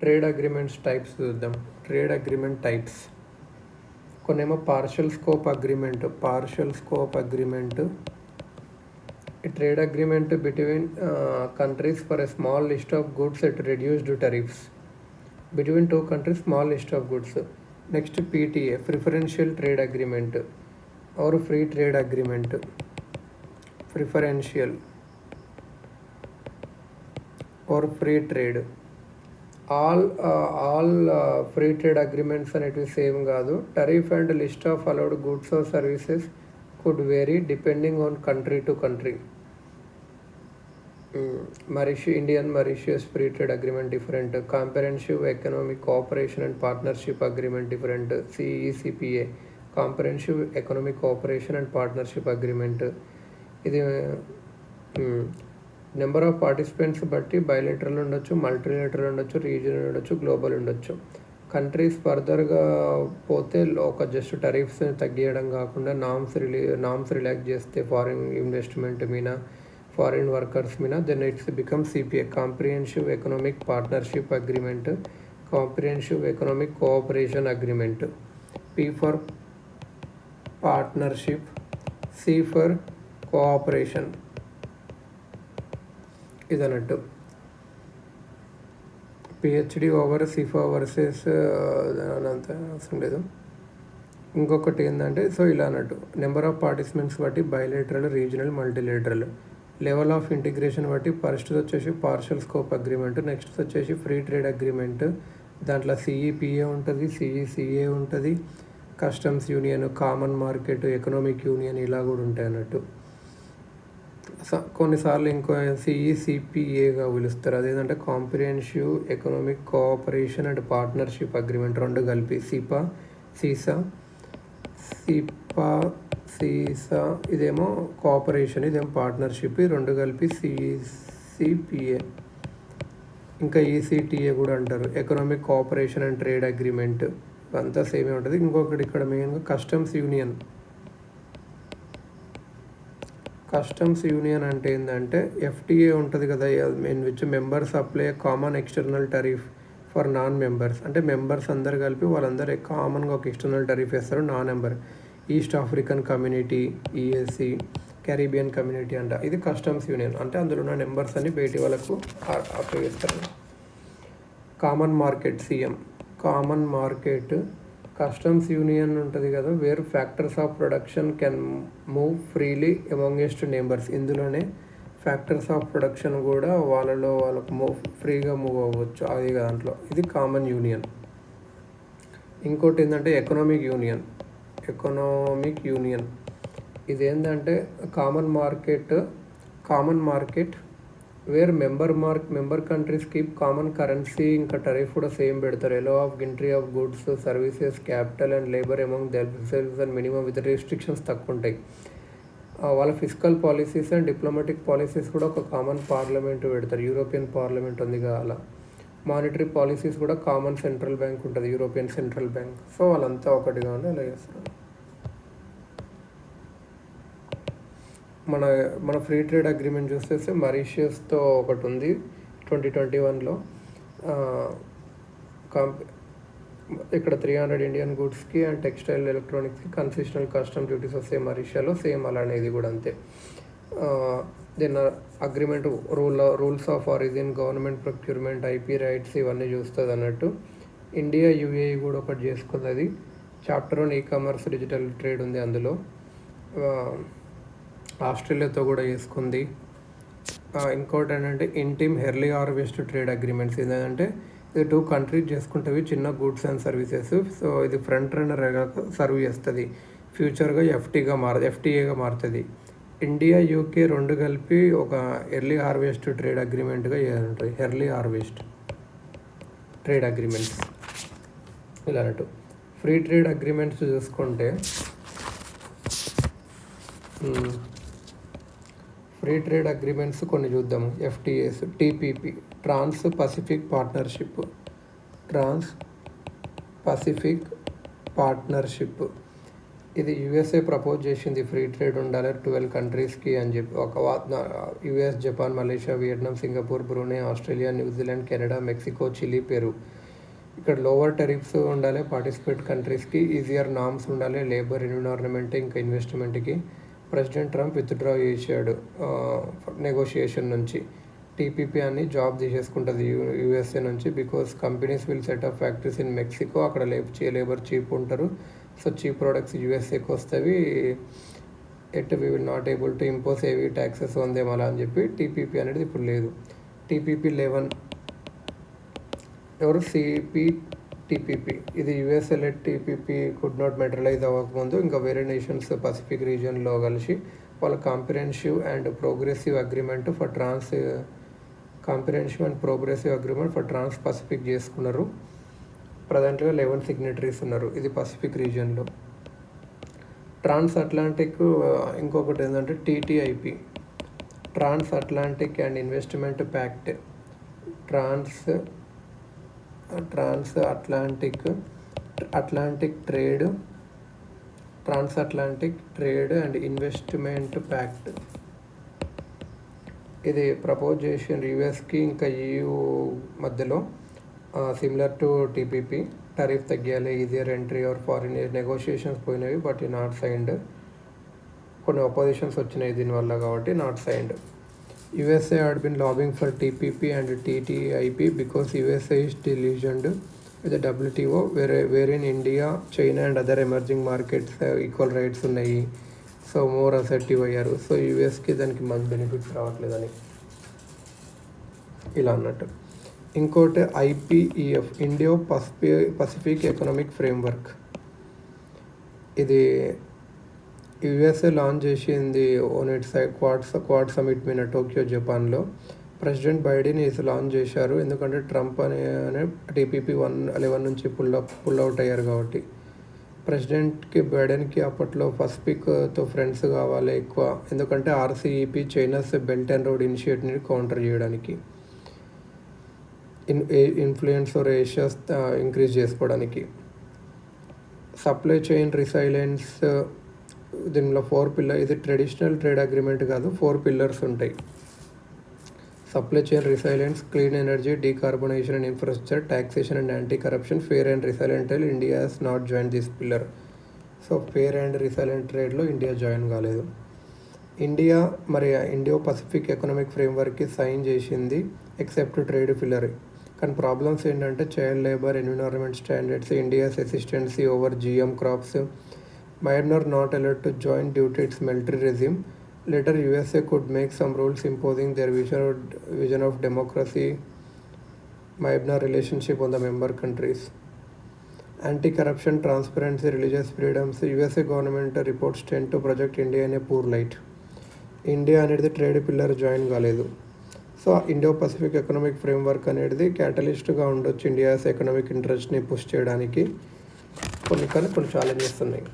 Trade agreements types చూద్దాం. Trade agreement types కొన్నేమో partial scope agreement. A trade agreement between countries for a small list of goods at reduced tariffs. Between two countries, small list of goods. Next, PTA, preferential trade agreement or free trade agreement. Preferential or free trade. All free trade agreements అనేటివి same కాదు. Tariff and list of allowed goods or services could vary depending on country to country. Indian Mauritius Free Trade Agreement different. Comprehensive Economic Cooperation and Partnership Agreement different. CECPA, Comprehensive Economic Cooperation and Partnership Agreement. ఇది number of participants బట్టి bilateral ఉండొచ్చు, multilateral ఉండొచ్చు, regional ఉండొచ్చు, global ఉండొచ్చు. Countries ఫర్దర్గా పోతే ఒక just tariffs తగ్గియడం కాకుండా నామ్స్ రిలాక్స్ చేస్తే ఫారిన్ ఇన్వెస్ట్మెంట్ మీద, ఫారిన్ వర్కర్స్ మీద, then it's become CPA, comprehensive economic partnership agreement, comprehensive economic cooperation agreement. P for partnership, C for cooperation. ఇదన్నట్టు PhD ఓవర్ సిఫా వర్సెస్ అంత అవసరం లేదు. ఇంకొకటి ఏంటంటే ఇలా అన్నట్టు నెంబర్ ఆఫ్ పార్టిసిపెంట్స్ బట్టి bilateral, regional, multilateral. Level of integration బట్టి ఫస్ట్ వచ్చేసి పార్షియల్ స్కోప్ అగ్రిమెంట్, నెక్స్ట్ వచ్చేసి ఫ్రీ ట్రేడ్ అగ్రిమెంట్. దాంట్లో CEPA ఉంటుంది, CECA ఉంటుంది, customs union, common market, economic union ఇలా కూడా ఉంటాయి అన్నట్టు. కొన్నిసార్లు ఇంకో CECPAగా పిలుస్తారు. అదేంటంటే comprehensive economic cooperation and partnership agreement. రెండు కలిపి సీసా ఇదేమో కోఆపరేషన్, ఇదేమో పార్ట్నర్షిప్. ఈ రెండు కలిపి CECPA. ఇంకా ECTA కూడా అంటారు, economic cooperation and trade agreement. అంతా సేమే ఉంటుంది. ఇంకొకటి ఇక్కడ మెయిన్గా కస్టమ్స్ యూనియన్. కస్టమ్స్ యూనియన్ అంటే ఏంటంటే FTA ఉంటుంది కదా, in which members apply common external tariff for non members. అంటే మెంబర్స్ అందరు కలిపి వాళ్ళందరూ కామన్గా ఒక ఎక్స్టర్నల్ టరిఫ్ వేస్తారు. Non member East African community, EAC, Caribbean community అంట. ఇది కస్టమ్స్ యూనియన్. అంటే అందులో ఉన్న మెంబర్స్ అన్ని బయటి వాళ్ళకు అప్లై చేస్తారు. Common market, CM. Common market customs union ఉంటుంది కదా, where factors of production can move freely amongst neighbours. ఇందులోనే ఫ్యాక్టర్స్ ఆఫ్ ప్రొడక్షన్ కూడా వాళ్ళకు ఫ్రీగా మూవ్ అవ్వచ్చు అది దాంట్లో. ఇది కామన్ యూనియన్. ఇంకోటి ఏంటంటే ఎకనామిక్ యూనియన్. ఇదేంటంటే common market where member countries keep common currency, ఇంకా టరిఫ్ కూడా సేమ్ పెడతారు. Allow of entry of goods, services, capital and labour among themselves and minimum with restrictions తక్కువ ఉంటాయి. వాళ్ళ physical policies and diplomatic policies కూడా ఒక common parliament పెడతారు. European parliament ఉంది కదా అలా. మానిటరీ పాలసీస్ కూడా కామన్ సెంట్రల్ బ్యాంక్ ఉంటుంది, యూరోపియన్ సెంట్రల్ బ్యాంక్. సో వాళ్ళంతా ఒకటిగా ఉండి అలా చేస్తారు. మన ఫ్రీ ట్రేడ్ అగ్రిమెంట్ చూస్తే మారిషియస్తో ఒకటి ఉంది 2021లో. ఇక్కడ 300 ఇండియన్ గూడ్స్కి అండ్ టెక్స్టైల్, ఎలక్ట్రానిక్స్కి కన్సెషనల్ కస్టమ్ డ్యూటీస్ వస్తాయి మారిషియాలో. సేమ్ అలానే ఇది కూడా అంతే. Then agreement rules of origin, government procurement, IP rights ఇవన్నీ చూస్తుంది అన్నట్టు. ఇండియా UAE కూడా ఒకటి చేసుకుంది. అది చాప్టర్ 1 ఈ-కామర్స్ డిజిటల్ ట్రేడ్ ఉంది అందులో. ఆస్ట్రేలియాతో కూడా చేసుకుంది. ఇంకోటి ఏంటంటే ఇంటిమ్ హెర్లీ హార్వెస్ట్ ట్రేడ్ అగ్రిమెంట్స్. ఏంటంటే ఇది 2 కంట్రీస్ చేసుకుంటేవి చిన్న గూడ్స్ అండ్ సర్వీసెస్. సో ఇది ఫ్రంట్ రన్నర్గా సర్వ్ చేస్తుంది. ఫ్యూచర్గా FTAగా మారుతుంది. ఇండియా UK రెండు కలిపి ఒక ఎర్లీ హార్వెస్ట్ ట్రేడ్ అగ్రిమెంట్గా ఉంటుంది. ఎర్లీ హార్వెస్ట్ ట్రేడ్ అగ్రిమెంట్స్ ఇలా అన్నట్టు. ఫ్రీ ట్రేడ్ అగ్రిమెంట్స్ చూసుకుంటే ఫ్రీ ట్రేడ్ అగ్రిమెంట్స్ కొన్ని చూద్దాము. FTAs, TPP, trans Pacific partnership. ఇది యూఎస్ఏ ప్రపోజ్ చేసింది ఫ్రీ ట్రేడ్ ఉండాలి 12 కంట్రీస్కి అని చెప్పి. US, Japan, Malaysia, Vietnam, Singapore, Brunei, Australia, New Zealand, Canada, Mexico, Chile, Peru. ఇక్కడ లోవర్ టెరిఫ్స్ ఉండాలి పార్టిసిపేట్ కంట్రీస్కి, ఈజియర్ నామ్స్ ఉండాలి లేబర్, ఎన్విరాన్మెంట్, ఇంకా ఇన్వెస్ట్మెంట్కి. ప్రెసిడెంట్ ట్రంప్ విత్డ్రా చేశాడు నెగోషియేషన్ నుంచి. టీపీపీ అని జాబ్ తీసేసుకుంటుంది యూఎస్ఏ నుంచి. Because companies will setup factories in Mexico, అక్కడ లేబర్ చీప్ ఉంటారు. సో చీప్ ప్రోడక్ట్స్ యూఎస్ఏకి వస్తాయి. We will not able to impose heavy taxes on them అలా అని చెప్పి టీపీపీ అనేది ఇప్పుడు లేదు. టీపీపీ 11 ఎవరు టీపీపీ ఇది USA led TPP could not materialise అవ్వకముందు ఇంకా వేరే నేషన్స్ పసిఫిక్ రీజియన్లో కలిసి వాళ్ళ comprehensive and progressive agreement for trans Pacific చేసుకున్నారు. ప్రజెంట్గా 11 సిగ్నేటరీస్ ఉన్నారు. ఇది పసిఫిక్ రీజియన్లో. ట్రాన్స్ అట్లాంటిక్ ఇంకొకటి ఏంటంటే TTIP, trans Atlantic and investment pact. Trans Atlantic trade and investment pact. ఇది ప్రపోజ్ చేసిన యూఎస్కి ఇంకా EU మధ్యలో. సిమిలర్ టు టీపీపీ, టరీఫ్ తగ్గియాలి, easier entry or foreign negotiations పోయినవి బట్ నాట్ సైన్డ్. కొన్ని అపోజిషన్స్ వచ్చినాయి దీనివల్ల కాబట్టి not signed. USA had been lobbying for TPP and TTIP because USA is disillusioned with the WTO, wherein India, China and other emerging markets have equal rights ఉన్నాయి. So more assertive అయ్యారు. So యూఎస్కి దానికి మంచి benefits రావట్లేదని ఇలా అన్నట్టు. ఇంకోటి IPEF, ఇండియో Pacific economic framework. ఇది USA launch చేసింది own it side quad summit మీద టోక్యో, జపాన్లో. ప్రెసిడెంట్ బైడెన్ ఇది లాంచ్ చేశారు ఎందుకంటే ట్రంప్ అనే TPP 11 నుంచి పుల్ అవుట్ అయ్యారు కాబట్టి. బైడెన్కి అప్పట్లో పసిఫిక్తో ఫ్రెండ్స్ కావాలి ఎక్కువ, ఎందుకంటే RCEP China's belt and road ఇనిషియేటివ్ని కౌంటర్ చేయడానికి, ఇన్ఫ్లుయెన్స్ ఆర్ ఏషియాస్ ఇంక్రీజ్ చేసుకోవడానికి. సప్లై చైన్ రిసైలెన్స్, దీనిలో 4 పిల్లర్. ఇది ట్రెడిషనల్ ట్రేడ్ అగ్రిమెంట్ కాదు, 4 పిల్లర్స్ ఉంటాయి. Supply chain resilience, clean energy, decarbonisation and infrastructure, taxation and anti corruption, fair and resilient. India has not join this pillar. So fair and resilient ట్రేడ్లో India join కాలేదు. India మరి Indo Pacific economic ఫ్రేమ్వర్క్కి sign చేసింది except trade pillar. కానీ problems ఏంటంటే child labour, environment standards, India's insistence over GM crops. Myanmar not allowed to join due to its military regime. Later, USA could make some rules imposing their vision of democracy. Myanmar relationship on the member countries. Anti-corruption, transparency, religious freedoms. USA government reports tend to project India in a poor light. India అనేది trade pillar join కాలేదు. So Indo Pacific economic framework అనేది క్యాటలిస్ట్గా ఉండొచ్చు India's economic ఇంట్రెస్ట్ని push చేయడానికి. కొన్ని challenges ఉన్నాయి.